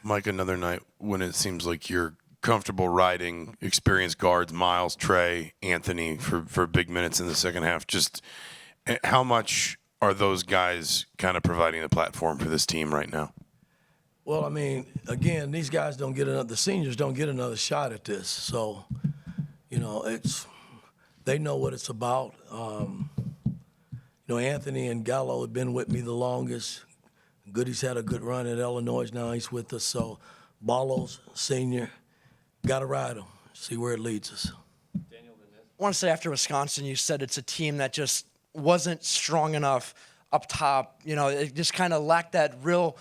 Mike, another night when it seems like you're comfortable riding experienced guards, Miles, Trey, Anthony, for big minutes in the second half. Just how much are those guys kind of providing the platform for this team right now? Well, I mean, again, these guys the seniors don't get another shot at this. So, they know what it's about. Anthony and Gallo have been with me the longest. Goody's had a good run at Illinois. Now he's with us. So, Ballo's senior, got to ride him, see where it leads us. I want to say after Wisconsin, you said it's a team that just wasn't strong enough up top. It just kind of lacked that real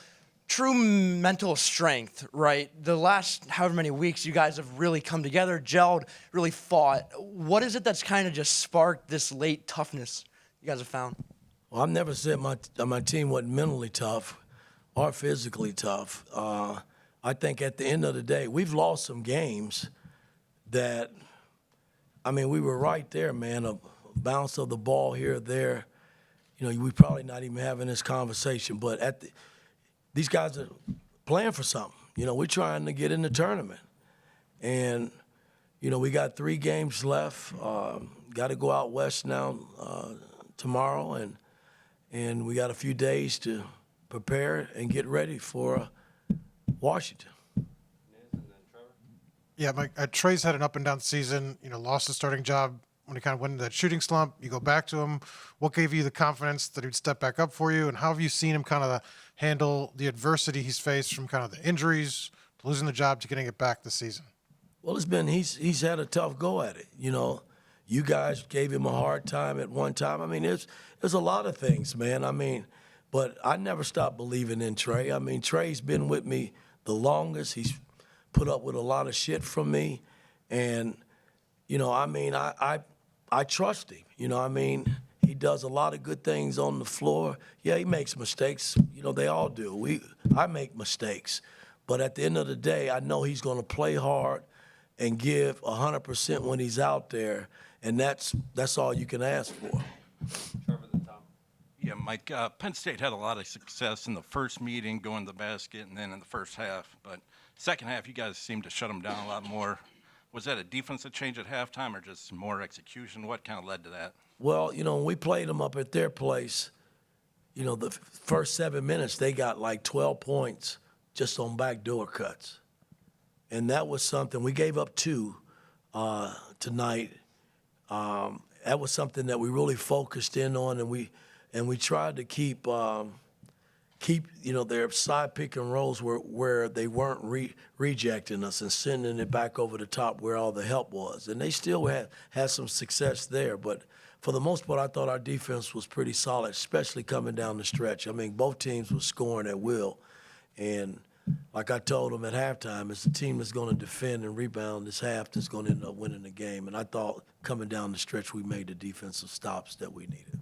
true mental strength, right? The last however many weeks, you guys have really come together, gelled, really fought. What is it that's kind of just sparked this late toughness you guys have found? Well, I've never said my team wasn't mentally tough or physically tough. I think at the end of the day, we've lost some games that, we were right there, man, a bounce of the ball here or there. We probably not even having this conversation, but these guys are playing for something. We're trying to get in the tournament. And, we got 3 games left. Got to go out west now tomorrow, and we got a few days to prepare and get ready for Washington. Yeah, Mike, Trey's had an up-and-down season, lost the starting job when he kind of went into that shooting slump. You go back to him. What gave you the confidence that he'd step back up for you, and how have you seen him kind of handle the adversity he's faced from kind of the injuries to losing the job to getting it back this season? Well, he's had a tough go at it. You guys gave him a hard time at one time. There's a lot of things, man. But I never stopped believing in Trey. Trey's been with me the longest. He's put up with a lot of shit from me. And, I trust him. He does a lot of good things on the floor. Yeah, he makes mistakes. They all do. I make mistakes. But at the end of the day, I know he's going to play hard and give 100% when he's out there. And that's all you can ask for. Yeah, Mike, Penn State had a lot of success in the first meeting, going to the basket, and then in the first half. But second half, you guys seemed to shut them down a lot more. Was that a defensive change at halftime or just more execution? What kind of led to that? Well, when we played them up at their place, the first 7 minutes, they got like 12 points just on backdoor cuts. And that was something. We gave up 2 tonight. That was something that we really focused in on, and we tried to keep their side pick and rolls where they weren't rejecting us and sending it back over the top where all the help was. And they still had some success there. But for the most part, I thought our defense was pretty solid, especially coming down the stretch. Both teams were scoring at will. And like I told them at halftime, it's the team that's going to defend and rebound this half that's going to end up winning the game. And I thought coming down the stretch, we made the defensive stops that we needed.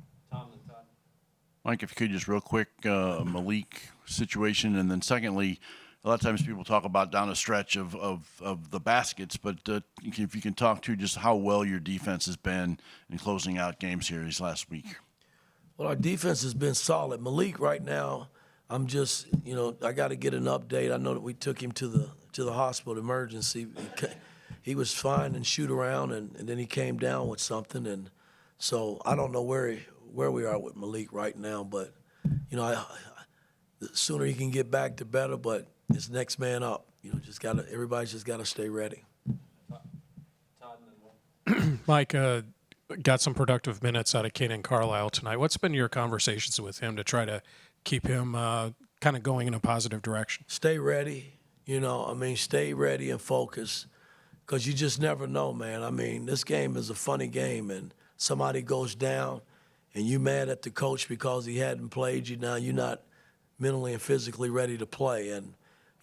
Mike, if you could just real quick, Malik situation, and then secondly, a lot of times people talk about down the stretch of the baskets, but if you can talk to just how well your defense has been in closing out games here these last week. Well, our defense has been solid. Malik right now, I'm just, I got to get an update. I know that we took him to the hospital emergency. He was fine and shoot around, and then he came down with something, and so I don't know where we are with Malik right now, but the sooner he can get back, the better. But it's next man up. Everybody's just gotta stay ready. Mike, got some productive minutes out of Kaden Carlisle tonight. What's been your conversations with him to try to keep him kind of going in a positive direction? Stay ready. Stay ready and focus, because you just never know, man. This game is a funny game, and somebody goes down, and you mad at the coach because he hadn't played you. Now you're not mentally and physically ready to play. And,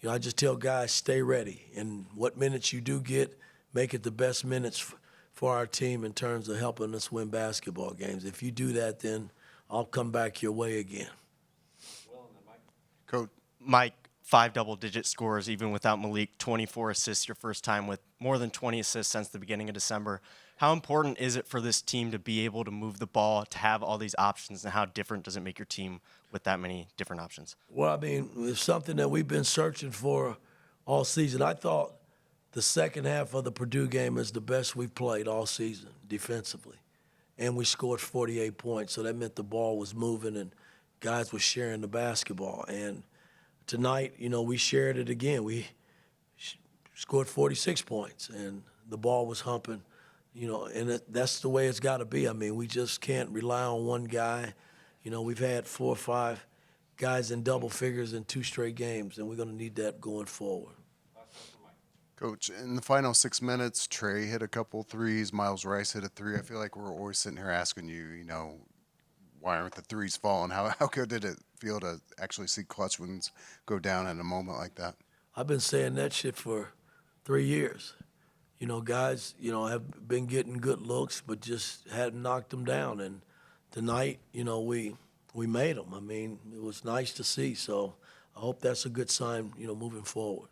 I just tell guys, stay ready. And what minutes you do get, make it the best minutes for our team in terms of helping us win basketball games. If you do that, then I'll come back your way again. Coach, Mike, 5 double-digit scores even without Malik, 24 assists your first time with more than 20 assists since the beginning of December. How important is it for this team to be able to move the ball, to have all these options, and how different does it make your team with that many different options? Well, it's something that we've been searching for all season. I thought the second half of the Purdue game is the best we've played all season defensively. And we scored 48 points, so that meant the ball was moving and guys were sharing the basketball. And tonight, we shared it again. We scored 46 points, and the ball was humping, and that's the way it's got to be. I mean, we just can't rely on one guy. We've had 4 or 5 guys in double figures in 2 straight games, and we're going to need that going forward. Coach, in the final 6 minutes, Trey hit a couple threes, Miles Rice hit a 3. I feel like we're always sitting here asking you, why aren't the threes falling? How good did it feel to actually see clutch ones go down in a moment like that? I've been saying that shit for 3 years. Guys, have been getting good looks, but just hadn't knocked them down. And tonight, we made them. I mean, it was nice to see. So I hope that's a good sign, moving forward.